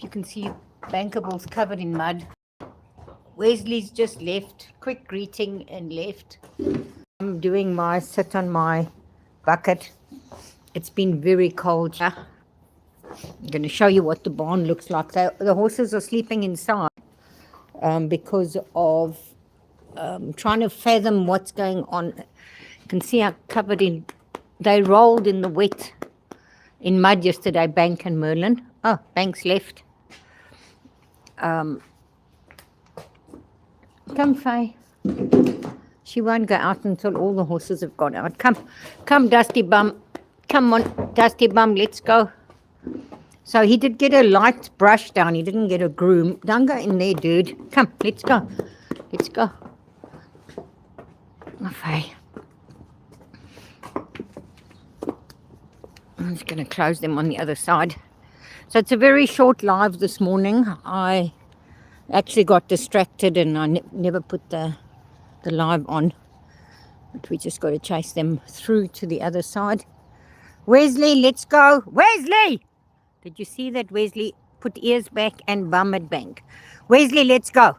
you can see, Bankable's covered in mud. Wesley's just left, quick greeting and left. I'm doing my sit on my bucket. It's been very cold here. I'm going to show you what the barn looks like. The horses are sleeping inside because of trying to fathom what's going on. You can see how covered in, they rolled in the wet, in mud yesterday, Bank and Merlin. Oh, Bank's left. Come, Faye. She won't go out until all the horses have gone out. Come, Dusty Bum. Come on, Dusty Bum, let's go. So he did get a light brush down. He didn't get a groom. Don't go in there, dude. Come, let's go. Let's go. Okay. I'm just going to close them on the other side. So it's a very short live this morning. I actually got distracted and I never put the live on. But we just got to chase them through to the other side. Wesley, let's go. Wesley! Did you see that Wesley put ears back and bum at Bank? Wesley, let's go.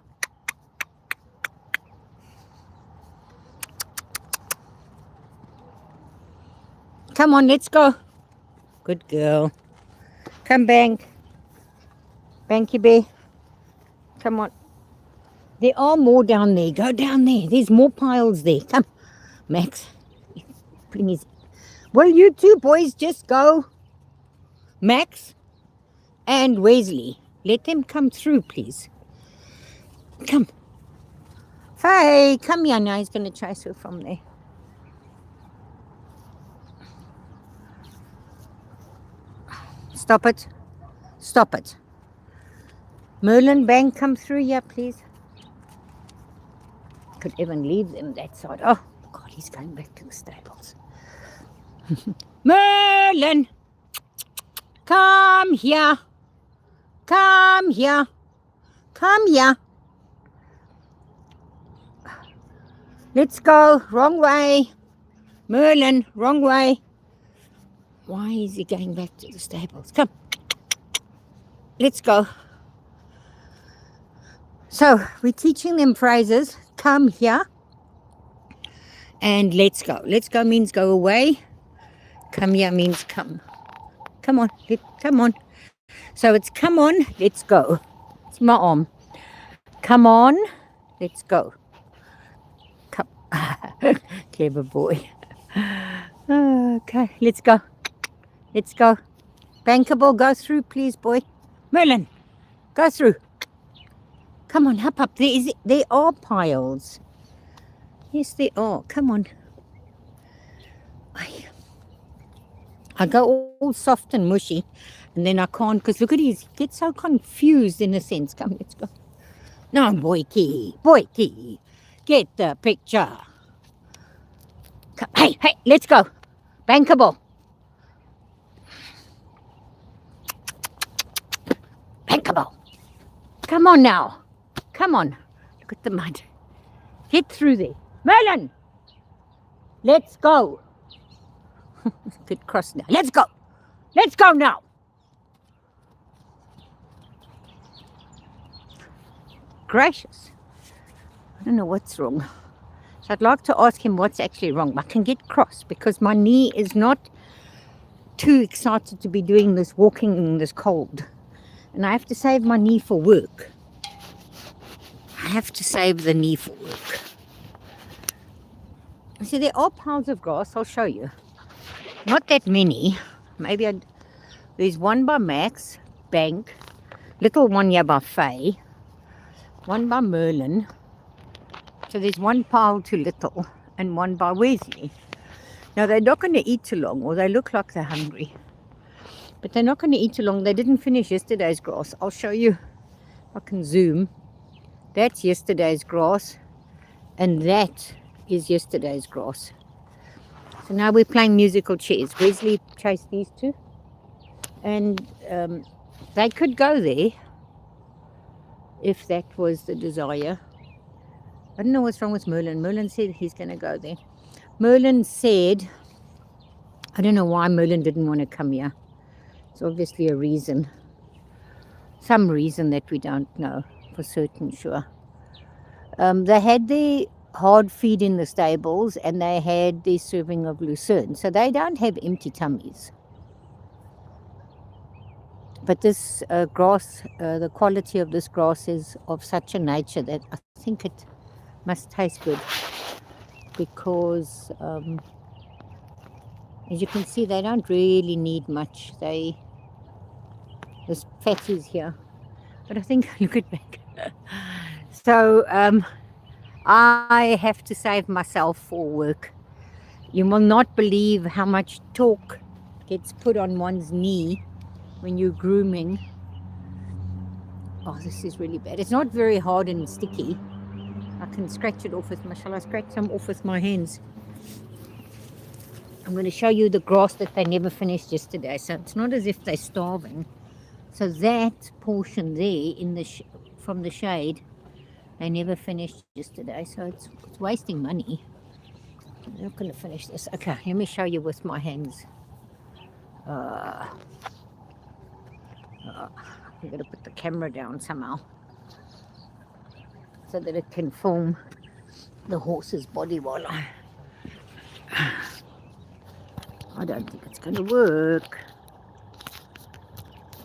Come on, let's go. Good girl. Come, Bank. Banky Bear. Come on. There are more down there. Go down there. There's more piles there. Come. Max. Please. Well, you two boys just go. Max and Wesley. Let them come through, please. Come. Faye, come here. Now he's going to chase her from there. Stop it. Stop it. Merlin, Bank, come through here, please. Could even leave them that side. Oh, God, he's going back to the stables. Merlin! Come here. Come here. Come here. Let's go. Wrong way. Merlin, wrong way. Why is he going back to the stables? Come. Let's go. So, we're teaching them phrases. Come here. And let's go. Let's go means go away. Come here means come. Come on. Come on. So, it's come on. Let's go. It's my arm. Come on. Let's go. Come. Clever boy. Okay. Let's go. Let's go. Bankable, go through, please, boy. Merlin, go through. Come on, hop up. There are piles. Yes, there are. Come on. I go all soft and mushy, and then I can't, because look at he gets so confused in a sense. Come, let's go. No, boyki, get the picture. Come, hey, let's go. Bankable. Bankable. Come on now. Come on. Look at the mud. Get through there. Merlin! Let's go. Good cross now. Let's go. Let's go now. Gracious. I don't know what's wrong. So I'd like to ask him what's actually wrong. I can get cross because my knee is not too excited to be doing this walking in this cold. And I have to save my knee for work. I have to save the knee for work. See, there are piles of grass. I'll show you. Not that many. Maybe there's one by Max, Bank, little one here by Faye, one by Merlin. So there's one pile too little and one by Wesley. Now they're not going to eat too long, or they look like they're hungry. But they're not going to eat too long. They didn't finish yesterday's grass. I'll show you. I can zoom. That's yesterday's grass. And that is yesterday's grass. So now we're playing musical chairs. Wesley chased these two. And they could go there if that was the desire. I don't know what's wrong with Merlin. Merlin said he's going to go there. Merlin said, I don't know why Merlin didn't want to come here. It's obviously a reason. Some reason that we don't know for certain sure. They had the hard feed in the stables and they had the serving of lucerne. So they don't have empty tummies. But this grass, the quality of this grass is of such a nature that I think it must taste good because as you can see, they don't really need much. There's fatties here, but I think look at back. So I have to save myself for work. You will not believe how much talk gets put on one's knee when you're grooming. Oh, this is really bad. It's not very hard and sticky. I can scratch it off with my, shall I scratch some off with my hands? I'm going to show you the grass that they never finished yesterday. So it's not as if they're starving. So that portion there in the from the shade, they never finished yesterday. So it's wasting money. I'm not going to finish this. Okay, let me show you with my hands. I'm going to put the camera down somehow so that it can film the horse's body while I don't think it's going to work.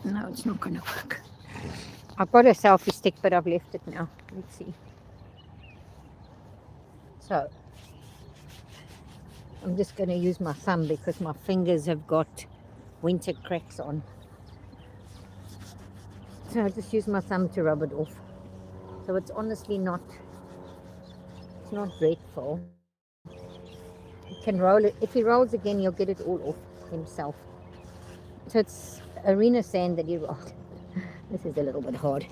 No, it's not going to work. I've got a selfie stick, but I've left it now. Let's see. So, I'm just going to use my thumb because my fingers have got winter cracks on. So I just use my thumb to rub it off. So it's honestly not, it's not dreadful. You can roll it. If he rolls again, he'll get it all off himself. So it's arena sand that he rolled. This is a little bit hard.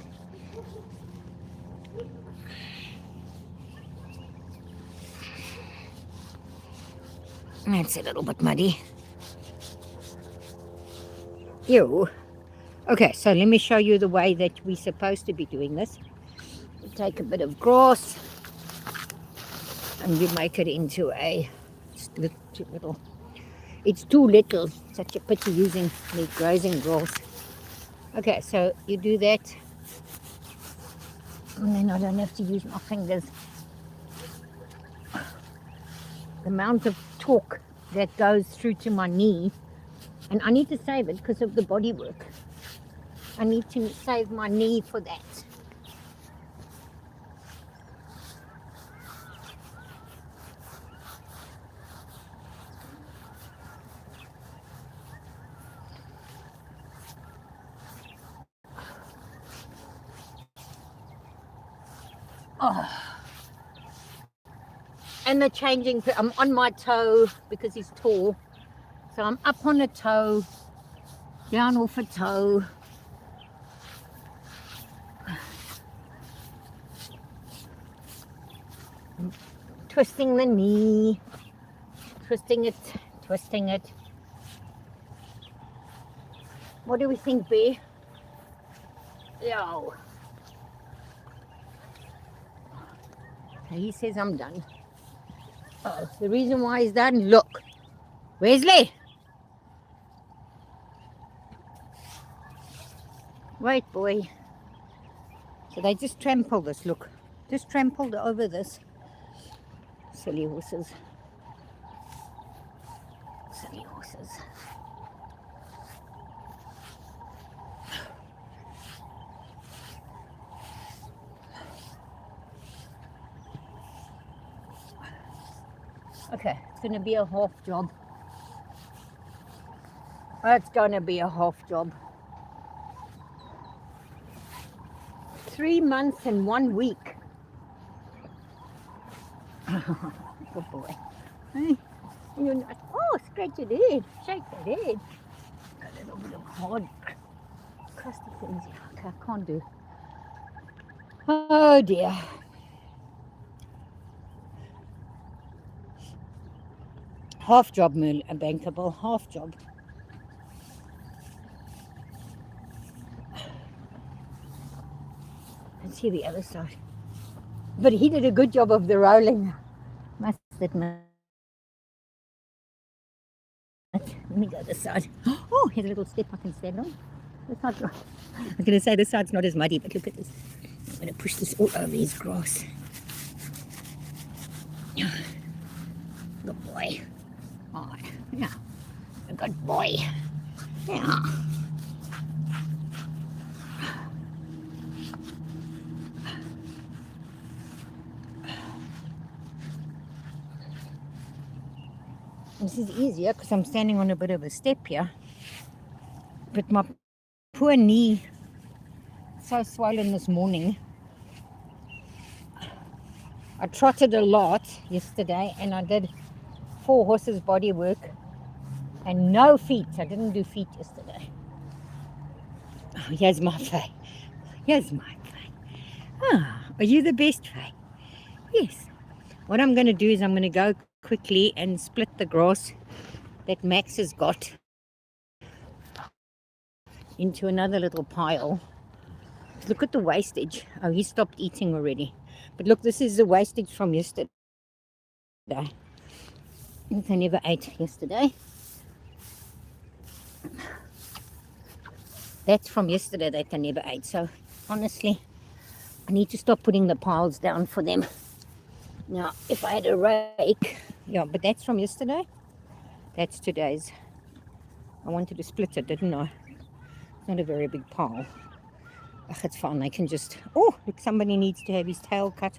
It's a little bit muddy. Ew. Okay, so let me show you the way that we're supposed to be doing this. You take a bit of grass and you make it into a too little. It's too little. Such a pity using the grazing grass. Okay, so you do that, and then I don't have to use my fingers. The amount of torque that goes through to my knee, and I need to save it because of the body work. I need to save my knee for that. Oh. And the changing, I'm on my toe because he's tall. So I'm up on a toe, down off a toe. Twisting the knee, twisting it. What do we think, B? Yo. He says I'm done. Oh, the reason why he's done, look. Wesley! Wait, boy. So they just trampled this, look. Just trampled over this. Silly horses. Silly horses. Okay, it's going to be a half job. It's going to be a half job. 3 months and 1 week. Good boy. Hey, you're not. Oh, scratch your head. Shake that head. A little bit of hard, crusty things. Okay, I can't do. Oh dear. Half job, bankable. Half job. Let's see the other side. But he did a good job of the rolling. Must admit. Let me go this side. Oh, here's a little step I can stand on. It's not, I'm going to say this side's not as muddy, but look at this. I'm going to push this all over his grass. Good boy. Oh, yeah. A good boy. Yeah. This is easier because I'm standing on a bit of a step here. But my poor knee, so swollen this morning. I trotted a lot yesterday and I did 4 horses body work and no feet. I didn't do feet yesterday. Oh, here's my Faye. Here's my Faye. Ah, are you the best, Faye? Yes. What I'm going to do is I'm going to go quickly and split the grass that Max has got into another little pile. Look at the wastage. Oh, he stopped eating already. But look, this is the wastage from yesterday. They never ate yesterday. That's from yesterday that they never ate. So honestly, I need to stop putting the piles down for them. Now, if I had a rake, yeah, but that's from yesterday. That's today's. I wanted to split it, didn't I? It's not a very big pile. Ugh, it's fine. They can just... Oh, look, somebody needs to have his tail cut.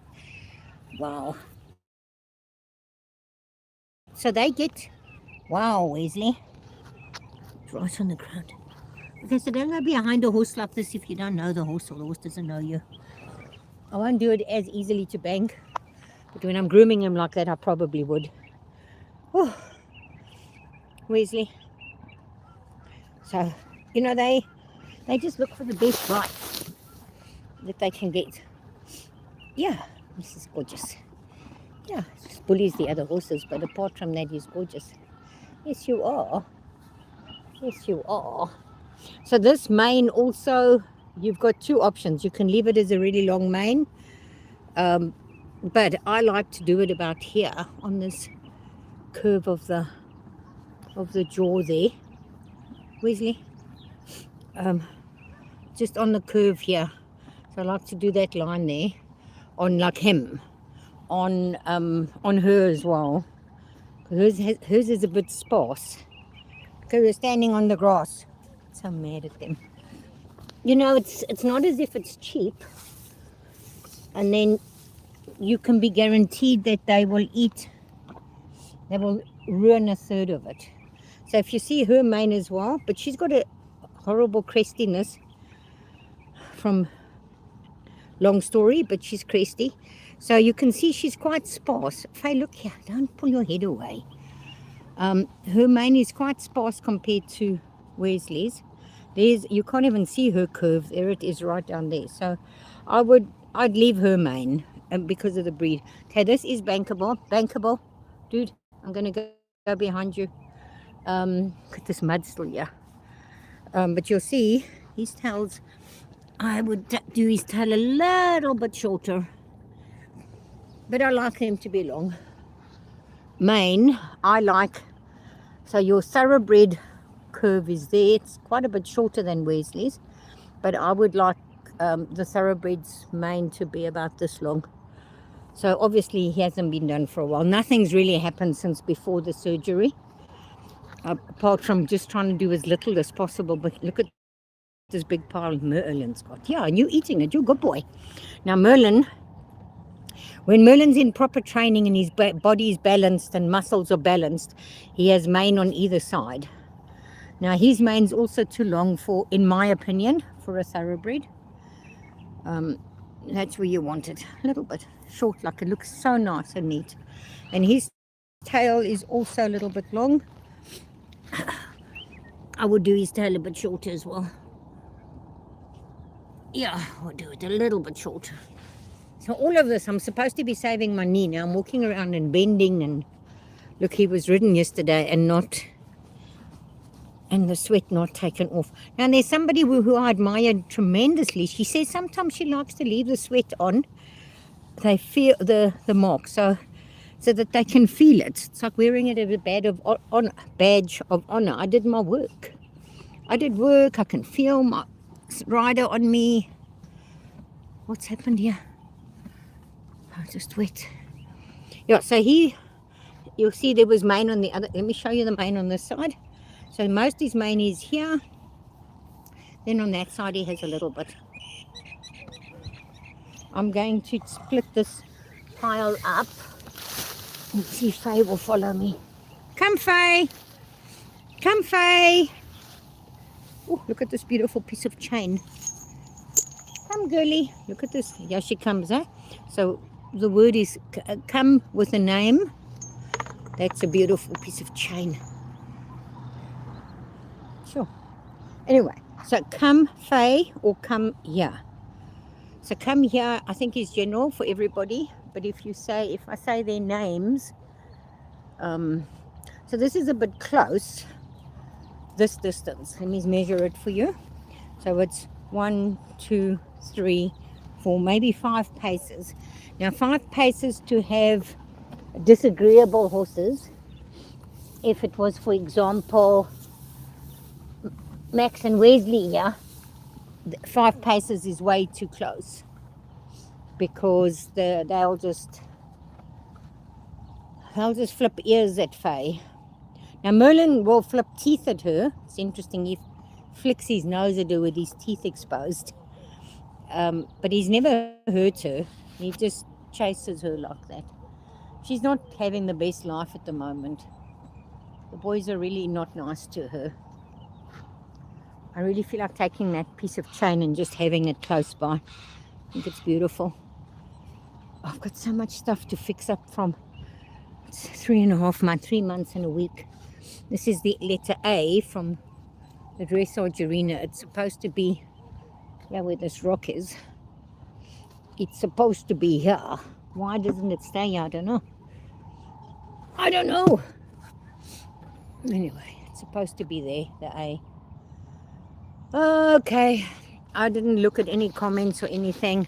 Wow. So they get... Wow, Wesley. It's right on the ground. Okay, so don't go behind a horse like this if you don't know the horse or the horse doesn't know you. I won't do it as easily to bank. But when I'm grooming him like that, I probably would. Oh, Wesley. So, you know, they just look for the best bite that they can get. Yeah, this is gorgeous. Yeah, just bullies the other horses, but apart from that, he's gorgeous. Yes, you are. Yes, you are. So this mane also, you've got 2 options. You can leave it as a really long mane. But I like to do it about here on this curve of the jaw there, Wesley. Just on the curve here. So I like to do that line there on like him, on her as well. Hers is a bit sparse because we're standing on the grass. So I'm mad at them. You know, it's not as if it's cheap, and then you can be guaranteed that they will ruin a third of it. So if you see her mane as well, but she's got a horrible crestiness from long story, but she's cresty. So you can see she's quite sparse. Faye, look here, don't pull your head away. Her mane is quite sparse compared to Wesley's. You can't even see her curve. There it is right down there. So I'd leave her mane because of the breed. Okay, this is bankable. Dude, I'm going to go behind you. Look at this mud still here. But you'll see his tails, I would do his tail a little bit shorter. But I like him to be long. Mane, I like, so your thoroughbred curve is there. It's quite a bit shorter than Wesley's. But I would like the thoroughbred's mane to be about this long. So obviously he hasn't been done for a while. Nothing's really happened since before the surgery. Apart from just trying to do as little as possible. But look at this big pile Merlin's got. Yeah, and you eating it. You're a good boy. Now Merlin, when Merlin's in proper training and his body is balanced and muscles are balanced, he has mane on either side. Now his mane's also too long for, in my opinion, for a thoroughbred. That's where you want it. A little bit short, like it looks so nice and neat. And his tail is also a little bit long. I would do his tail a bit shorter as well. Yeah, I'll do it a little bit shorter. So all of this, I'm supposed to be saving my knee. Now I'm walking around and bending, and look, he was ridden yesterday and the sweat not taken off. Now there's somebody who I admired tremendously. She says sometimes she likes to leave the sweat on. They feel the mark, so that they can feel it. It's like wearing it as a badge of honor. I did my work. I did work. I can feel my rider on me. What's happened here? Oh, just wet. Yeah, so you'll see there was mane on the other. Let me show you the mane on this side. So most of his mane is here. Then on that side he has a little bit. I'm going to split this pile up and see if Faye will follow me. Come, Faye. Come, Faye. Oh, look at this beautiful piece of chain. Come, girlie. Look at this. Here she comes, eh? So the word is come with a name. That's a beautiful piece of chain. Sure. Anyway, so come, Faye, or come here. So come here, I think is general for everybody. But if I say their names, so this is a bit close, this distance. Let me measure it for you. So it's 1, 2, 3, 4, maybe 5 paces. Now 5 paces to have disagreeable horses. If it was, for example, Max and Wesley here, 5 paces is way too close, because they'll just flip ears at Faye. Now Merlin will flip teeth at her. It's interesting, he flicks his nose at her with his teeth exposed, but he's never hurt her. He just chases her like that. She's not having the best life at the moment. The boys are really not nice to her. I really feel like taking that piece of chain and just having it close by. I think it's beautiful. I've got so much stuff to fix up from 3.5 months, 3 months and a week. This is the letter A from the dressage arena. It's supposed to be, yeah, where this rock is. It's supposed to be here. Why doesn't it stay here? I don't know. I don't know. Anyway, it's supposed to be there, the A. Okay, I didn't look at any comments or anything.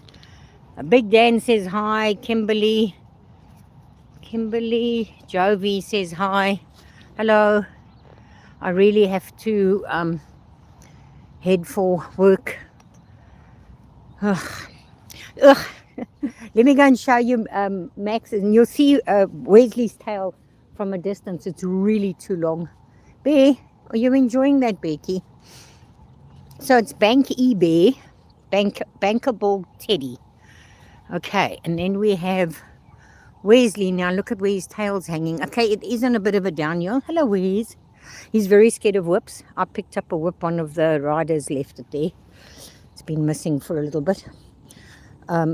Big Dan says hi. Kimberly Jovi says hi. Hello. I really have to head for work. Ugh. Ugh. Let me go and show you Max, and you'll see Wesley's tail from a distance. It's really too long. Bear, are you enjoying that, Becky? So it's Bank eBay, Bankable Teddy. Okay, and then we have Wesley. Now look at where his tail's hanging. Okay, it is on a bit of a downhill. Hello, Wes. He's very scared of whips. I picked up a whip. One of the riders left it there. It's been missing for a little bit.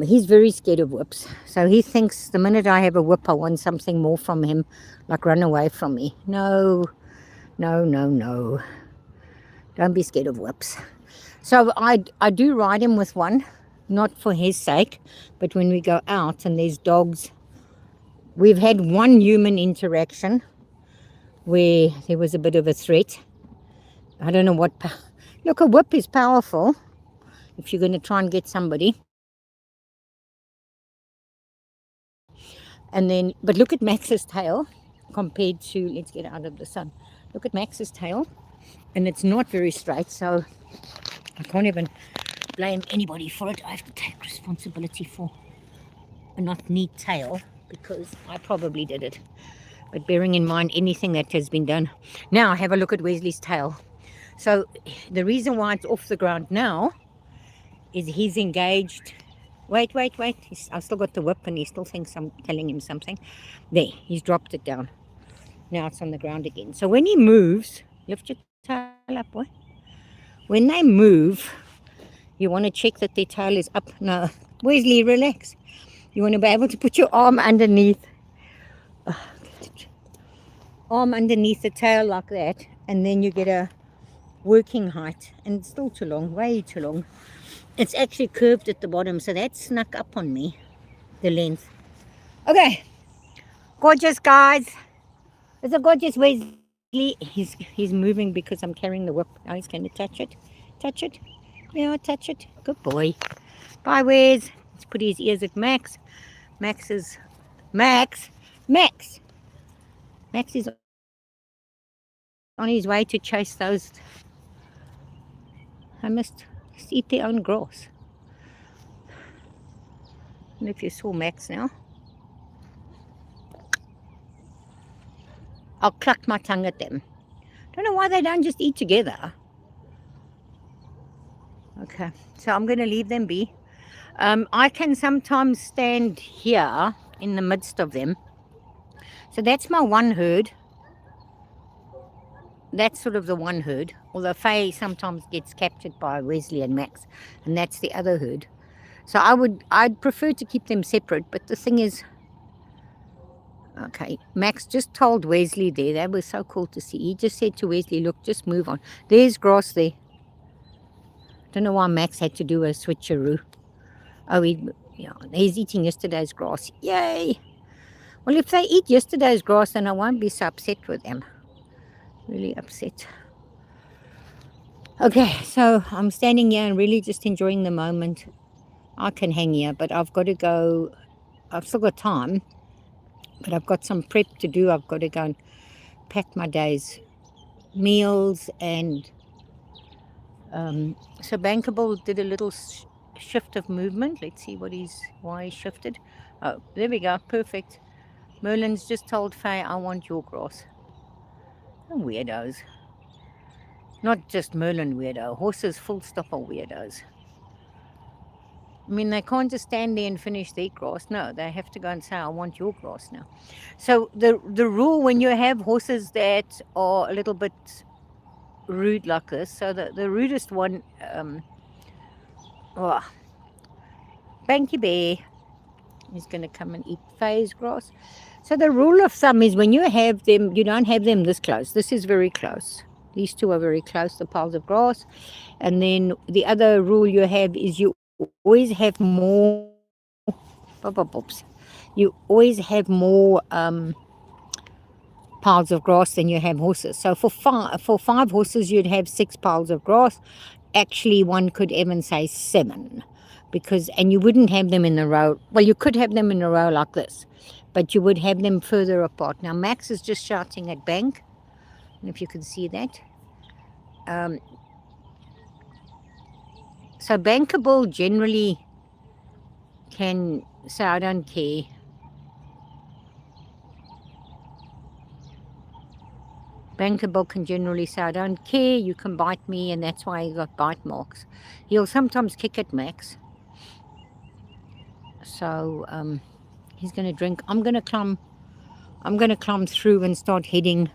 He's very scared of whips. So he thinks the minute I have a whip, I want something more from him, like run away from me. No. Don't be scared of whips. So I do ride him with one, not for his sake, but when we go out and there's dogs. We've had one human interaction where there was a bit of a threat. I don't know what. Look, a whip is powerful if you're going to try and get somebody. And then, but look at Max's tail compared to, let's get out of the sun. Look at Max's tail, and it's not very straight, so I can't even blame anybody for it. I have to take responsibility for a not neat tail, because I probably did it. But bearing in mind anything that has been done. Now have a look at Wesley's tail. So the reason why it's off the ground now is he's engaged. Wait. I've still got the whip and he still thinks I'm telling him something. There, he's dropped it down. Now it's on the ground again. So when he moves, lift your tail up, boy. When they move, you want to check that their tail is up. No, Wesley, relax. You want to be able to put your arm underneath. Arm underneath the tail like that, and then you get a working height. And it's still too long, way too long. It's actually curved at the bottom, so that snuck up on me, the length. Okay, gorgeous guys. It's a gorgeous Wesley. He's moving because I'm carrying the whip. Now he's going to touch it. Touch it. Yeah, touch it. Good boy. Bye, Wes. Let's put his ears at Max. Max is on his way to chase those They must eat their own grass. And if you saw Max now, I'll cluck my tongue at them. Don't know why they don't just eat together. Okay, so I'm going to leave them be. I can sometimes stand here in the midst of them. So that's my one herd. That's sort of the one herd. Although Faye sometimes gets captured by Wesley and Max, and that's the other herd. So I'd prefer to keep them separate, but the thing is, okay, Max just told Wesley there. That was so cool to see. He just said to Wesley, look, just move on. There's grass there. Don't know why Max had to do a switcheroo. Oh, he's eating yesterday's grass. Yay! Well, if they eat yesterday's grass, then I won't be so upset with them. Really upset. Okay, so I'm standing here and really just enjoying the moment. I can hang here, but I've got to go. I've still got time, but I've got some prep to do. I've got to go and pack my day's meals. And so Bankable did a little shift of movement. Let's see why he shifted. Oh, there we go. Perfect. Merlin's just told Faye, I want your grass. Weirdos. Not just Merlin weirdo. Horses full stop are weirdos. I mean, they can't just stand there and finish their grass. No, they have to go and say, I want your grass now. So the rule when you have horses that are a little bit rude like this, so the rudest one, Banky Bear is going to come and eat Faye's grass. So the rule of thumb is when you have them, you don't have them this close. This is very close. These two are very close, the piles of grass. And then the other rule you have is you always have more. You always have more piles of grass than you have horses. So for five horses, you'd have 6 piles of grass. Actually, one could even say 7, and you wouldn't have them in a row. Well, you could have them in a row like this, but you would have them further apart. Now, Max is just shouting at Bank. And if you can see that. So Bankable generally can say, I don't care. Bankable can generally say, I don't care, you can bite me, and that's why he got bite marks. He'll sometimes kick at Max. So he's going to drink. I'm going to climb through and start heading.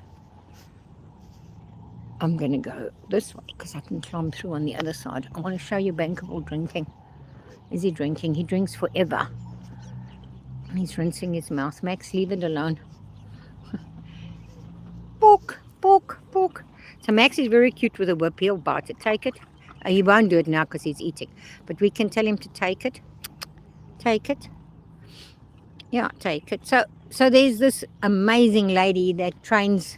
I'm going to go this way because I can climb through on the other side. I want to show you Bankable drinking. Is he drinking? He drinks forever. He's rinsing his mouth. Max, leave it alone. Pork, pork, pork. So Max is very cute with a whip. He'll bite it. Take it. He won't do it now because he's eating. But we can tell him to take it. Take it. Yeah, take it. So there's this amazing lady that trains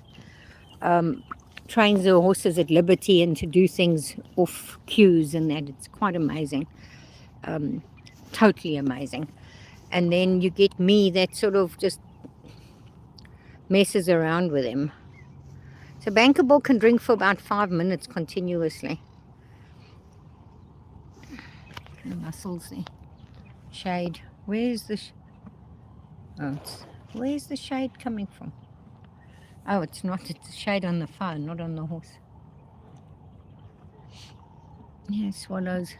the horses at Liberty and to do things off cues and that. It's quite amazing. Totally amazing. And then you get me that sort of just messes around with him. So Bankable can drink for about 5 minutes continuously. The muscles there. Shade. Where's the where's the shade coming from? Oh, it's not. It's a shade on the phone, not on the horse. Yeah, swallows.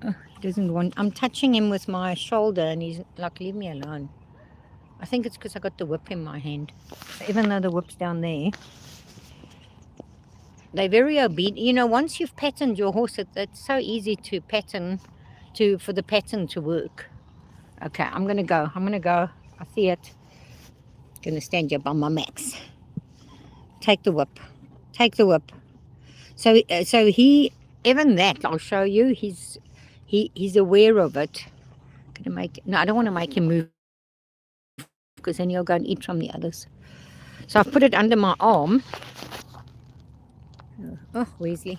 Oh, he doesn't want. I'm touching him with my shoulder, and he's like, "Leave me alone." I think it's because I got the whip in my hand. So even though the whip's down there, they're very obedient. You know, once you've patterned your horse, it's so easy to pattern. For the pattern to work. Okay, I'm gonna go. I see it. Gonna stand here by my Max. Take the whip. Take the whip. So he, even that, I'll show you. He's aware of it. I don't want to make him move because then he'll go and eat from the others. So I've put it under my arm. Oh, Weasley.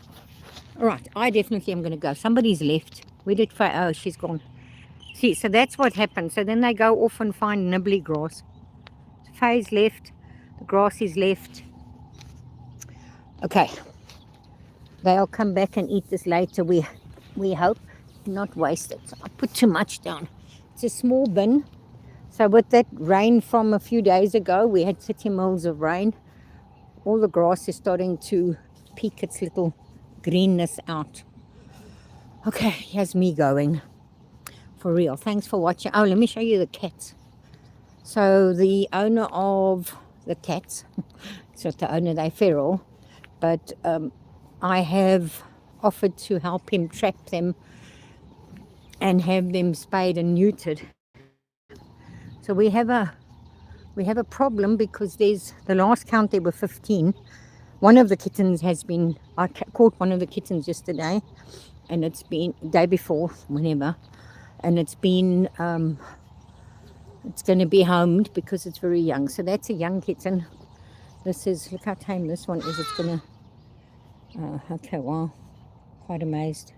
All right, I definitely am gonna go. Somebody's left. Where did Faye? Oh, she's gone. See, so that's what happens. So then they go off and find nibbly grass. Faye's left. The grass is left. Okay. They'll come back and eat this later, we hope. Not waste it. So I put too much down. It's a small bin. So with that rain from a few days ago, we had 30 mils of rain. All the grass is starting to peek its little greenness out. Okay, here's me going. For real. Thanks for watching. Oh, let me show you the cats. So the owner of the cats, it's not the owner, they're feral, but I have offered to help him trap them and have them spayed and neutered. So we have a problem because there's, the last count there were 15. One of the kittens has been, I caught one of the kittens yesterday, and it's been day before, whenever, and it's been it's going to be homed because it's very young. So that's a young kitten. This is, look how tame this one is. It's going to, okay, wow, quite amazed.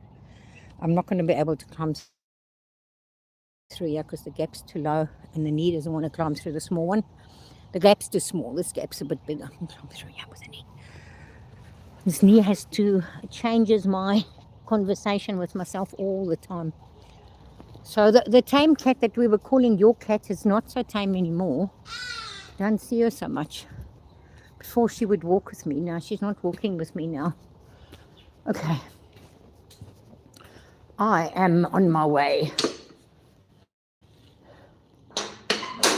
I'm not going to be able to climb through here because the gap's too low and the knee doesn't want to climb through the small one. The gap's too small. This gap's a bit bigger. I can climb through here with the knee. This knee has to, it changes my conversation with myself all the time. So the tame cat that we were calling your cat is not so tame anymore. Don't see her so much. Before she would walk with me. Now she's not walking with me now. Okay. I am on my way.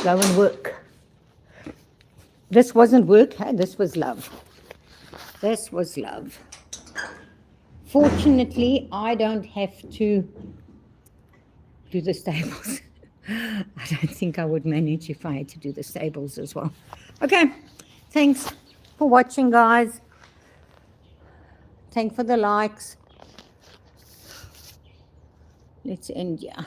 Go and work. This wasn't work, hey? This was love. This was love. Fortunately, I don't have to do the stables. I don't think I would manage if I had to do the stables as well. Okay, thanks for watching, guys. Thanks for the likes. Let's end here.